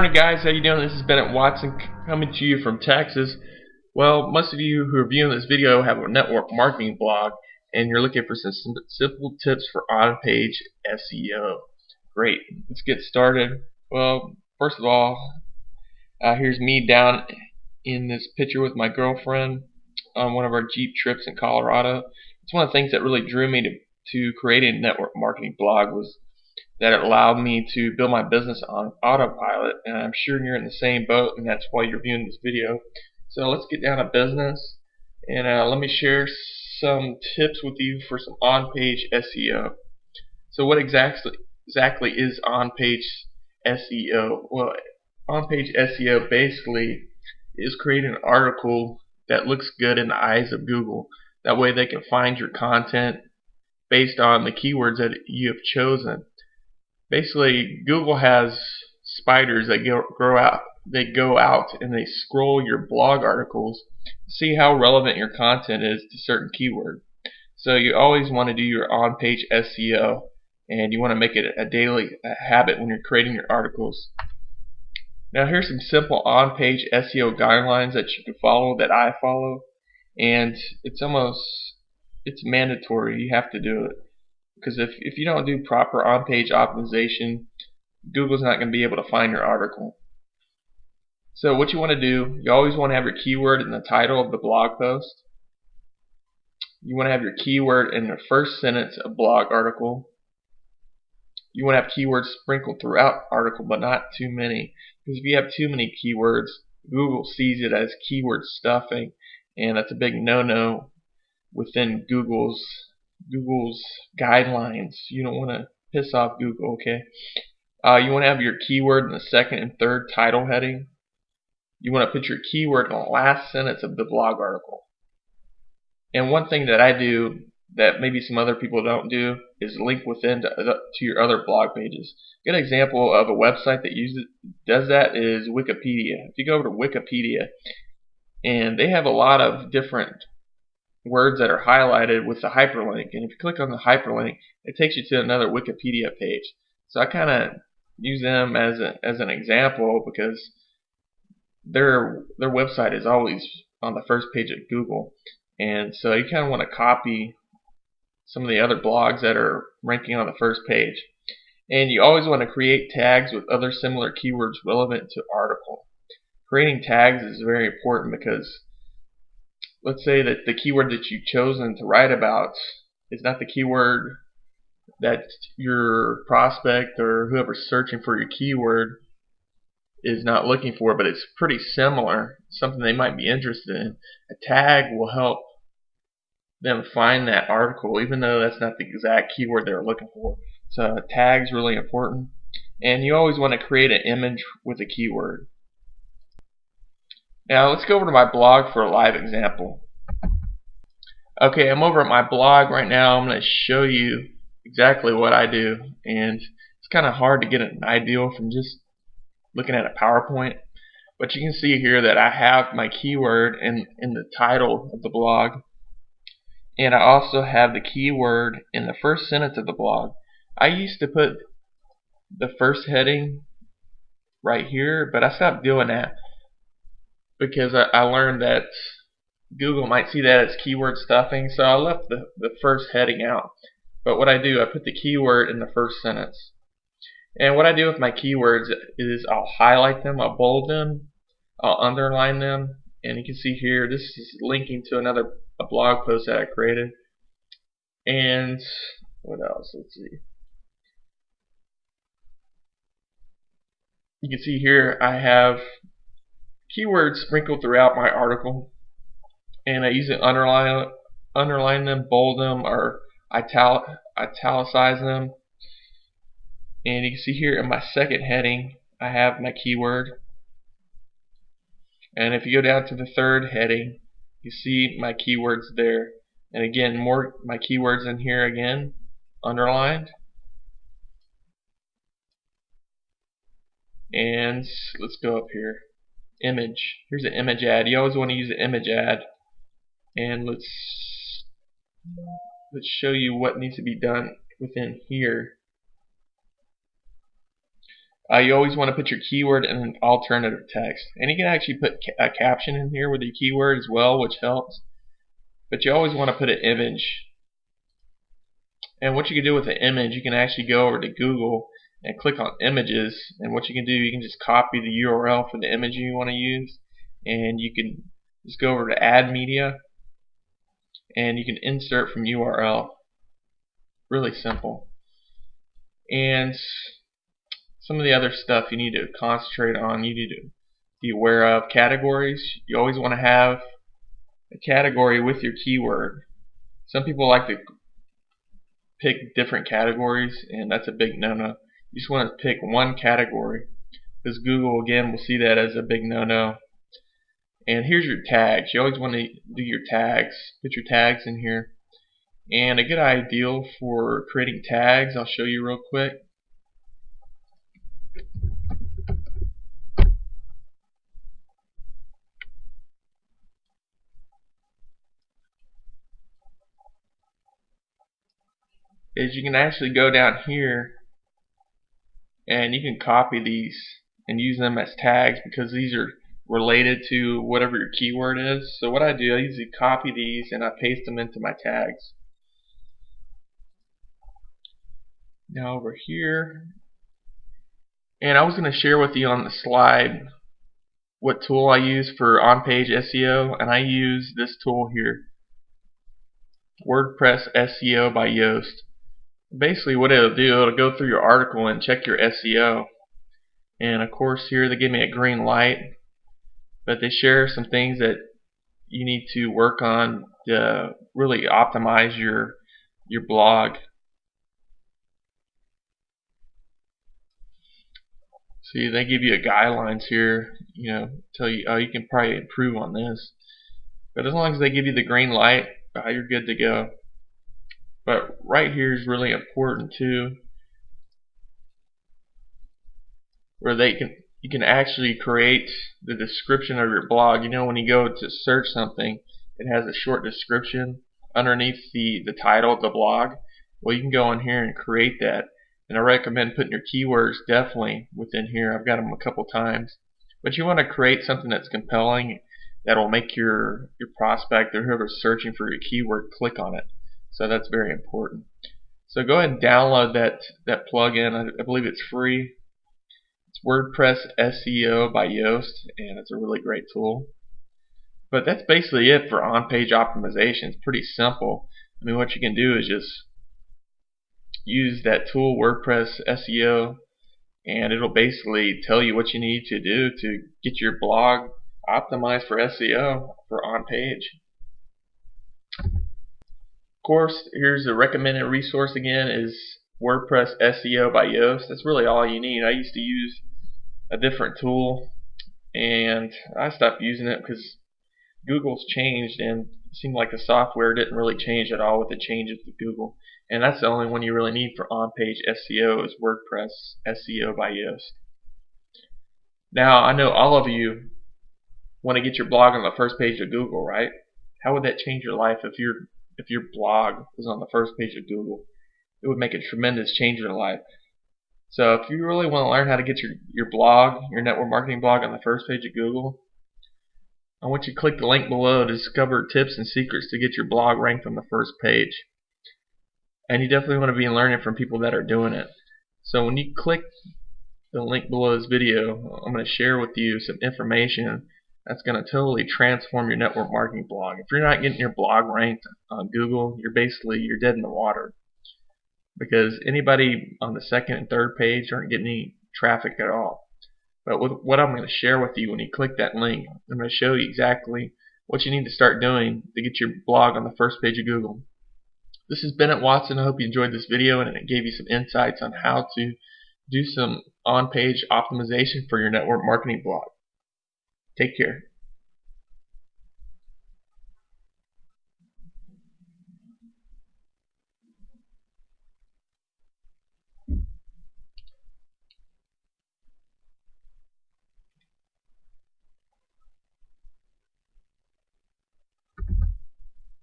Morning guys, how you doing? This is Bennett Watson coming to you from Texas. Well, most of you who are viewing this video have a network marketing blog and you're looking for some simple tips for on-page SEO. Great, let's get started. Well, first of all, here's me down in this picture with my girlfriend on one of our Jeep trips in Colorado. It's one of the things that really drew me to creating a network marketing blog was that it allowed me to build my business on autopilot, and I'm sure you're in the same boat, and that's why you're viewing this video. So let's get down to business, and let me share some tips with you for some on-page SEO. So what exactly is on-page SEO? Well, on-page SEO basically is creating an article that looks good in the eyes of Google. That way they can find your content based on the keywords that you have chosen. Basically, Google has spiders that go out and they scroll your blog articles to see how relevant your content is to certain keywords. So you always want to do your on-page SEO, and you want to make it a daily habit when you're creating your articles. Now here's some simple on-page SEO guidelines that you can follow, that I follow, and it's mandatory. You have to do it. Because if you don't do proper on-page optimization, Google's not going to be able to find your article. So what you want to do, you always want to have your keyword in the title of the blog post. You want to have your keyword in the first sentence of blog article. You want to have keywords sprinkled throughout article, but not too many. Because if you have too many keywords, Google sees it as keyword stuffing, and that's a big no-no within Google's guidelines. You don't want to piss off Google, okay? You want to have your keyword in the second and third title heading. You want to put your keyword in the last sentence of the blog article. And one thing that I do that maybe some other people don't do is link within to your other blog pages. A good example of a website that does that is Wikipedia. If you go over to Wikipedia, and they have a lot of different words that are highlighted with the hyperlink, and if you click on the hyperlink, it takes you to another Wikipedia page. So I kind of use them as an example because their website is always on the first page of Google, and so you kind of want to copy some of the other blogs that are ranking on the first page. And you always want to create tags with other similar keywords relevant to article. Creating tags is very important because let's say that the keyword that you've chosen to write about is not the keyword that your prospect or whoever's searching for your keyword is not looking for, but it's pretty similar, something they might be interested in. A tag will help them find that article even though that's not the exact keyword they're looking for. So a tag's really important, and you always want to create an image with a keyword. Now let's go over to my blog for a live example. Okay, I'm over at my blog right now. I'm going to show you exactly what I do, and it's kind of hard to get an idea from just looking at a PowerPoint, but you can see here that I have my keyword in the title of the blog, and I also have the keyword in the first sentence of the blog. I used to put the first heading right here, but I stopped doing that because I learned that Google might see that as keyword stuffing, so I left the first heading out. But what I do, I put the keyword in the first sentence. And what I do with my keywords is I'll highlight them, I'll bold them, I'll underline them, and you can see here this is linking to a blog post that I created. And what else? Let's see. You can see here I have keywords sprinkled throughout my article, and I usually underline them, bold them, or italicize them. And you can see here in my second heading I have my keyword, and if you go down to the third heading you see my keywords there, and again more my keywords in here again underlined. And let's go up here, image. Here's an image ad. You always want to use an image ad, and let's show you what needs to be done within here. You always want to put your keyword in an alternative text, and you can actually put a caption in here with your keyword as well, which helps, but you always want to put an image. And what you can do with the image, you can actually go over to Google and click on images, and what you can do, you can just copy the URL for the image you want to use, and you can just go over to add media and you can insert from URL. Really simple. And some of the other stuff you need to concentrate on, you need to be aware of categories. You always want to have a category with your keyword. Some people like to pick different categories, and that's a big no-no. You just want to pick one category, because Google again will see that as a big no-no. And here's your tags. You always want to do your tags. Put your tags in here. And a good ideal for creating tags, I'll show you real quick. Is you can actually go down here and you can copy these and use them as tags, because these are related to whatever your keyword is. So what I do, I usually copy these and I paste them into my tags. Now over here, and I was going to share with you on the slide what tool I use for on-page SEO, and I use this tool here, WordPress SEO by Yoast. Basically what it'll do, it'll go through your article and check your SEO. And of course here they give me a green light, but they share some things that you need to work on to really optimize your blog. See, they give you guidelines here, tell you, oh, you can probably improve on this. But as long as they give you the green light, you're good to go. But right here is really important too, where you can actually create the description of your blog. When you go to search something, it has a short description underneath the title of the blog. Well, you can go in here and create that. And I recommend putting your keywords definitely within here. I've got them a couple times. But you want to create something that's compelling, that will make your prospect or whoever's searching for your keyword click on it. So that's very important. So go ahead and download that plugin. I believe it's free. It's WordPress SEO by Yoast, and it's a really great tool. But that's basically it for on-page optimization. It's pretty simple. What you can do is just use that tool, WordPress SEO, and it'll basically tell you what you need to do to get your blog optimized for SEO for on-page. Of course, here's a recommended resource again, is WordPress SEO by Yoast. That's really all you need. I used to use a different tool, and I stopped using it because Google's changed, and it seemed like the software didn't really change at all with the changes to Google. And that's the only one you really need for on-page SEO is WordPress SEO by Yoast. Now, I know all of you want to get your blog on the first page of Google, right? How would that change your life if your blog was on the first page of Google? It would make a tremendous change in your life. So if you really want to learn how to get your blog, your network marketing blog, on the first page of Google, I want you to click the link below to discover tips and secrets to get your blog ranked on the first page. And you definitely want to be learning from people that are doing it. So when you click the link below this video, I'm going to share with you some information that's going to totally transform your network marketing blog. If you're not getting your blog ranked on Google, you're dead in the water, because anybody on the second and third page aren't getting any traffic at all. But with what I'm going to share with you, when you click that link, I'm going to show you exactly what you need to start doing to get your blog on the first page of Google. This is Bennett Watson. I hope you enjoyed this video and it gave you some insights on how to do some on-page optimization for your network marketing blog. Take care.